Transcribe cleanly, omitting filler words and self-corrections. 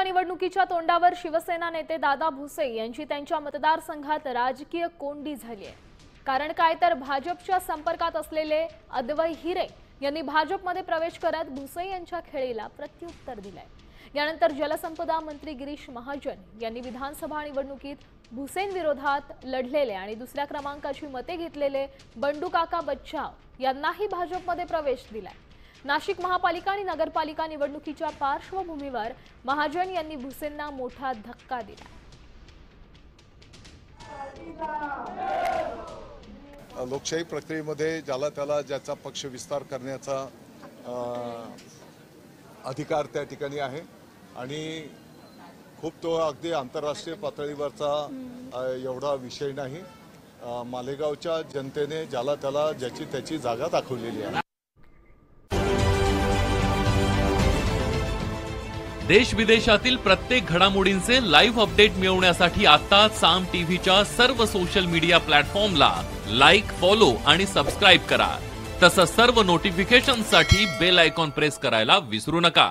निवडणुकीच्या तोंडावर शिवसेना नेते दादा भुसे यांची त्यांच्या मतदारसंघात राजकीय कोंडी झाली आहे। कारण काय तर भाजपच्या संपर्कात असलेले अद्वै हिरे यांनी भाजपमध्ये प्रवेश करत भुसे यांच्या खेळीला प्रत्युत्तर दिलंय। यानंतर जलसंपदा मंत्री गिरीश महाजन यांनी विधानसभा निवडणुकीत भुसेंविरोधात लढलेले आणि दुसऱ्या क्रमांकाची मते घेतलेले बंडू काका बच्चाव यांनाही भाजपमध्ये प्रवेश दिलाय। नाशिक महापालिका आणि नगरपालिका निवडणुकीच्या पार्श्वभूमीवर महाजन यांनी भुसेंना मोठा धक्का दिला। लोकशाही प्रक्रियेमध्ये ज्याला त्याला ज्याचा पक्ष विस्तार करण्याचा अधिकार त्या ठिकाणी आहे आणि खूप तो अगदी आंतरराष्ट्रीय पातळीवरचा एवढा विषय नाही। मालेगावच्या जनतेने ज्याला त्याला ज्याची त्याची जागा दाखवलेली आहे। देश विदेशातील प्रत्येक घडामोडींचे लाईव्ह अपडेट मिळवण्यासाठी आता साम टीव्हीच्या सर्व सोशल मीडिया प्लॅटफॉर्मला लाईक, फॉलो आणि सबस्क्राईब करा। तसंच सर्व नोटिफिकेशनसाठी बेल आयकॉन प्रेस करायला विसरू नका।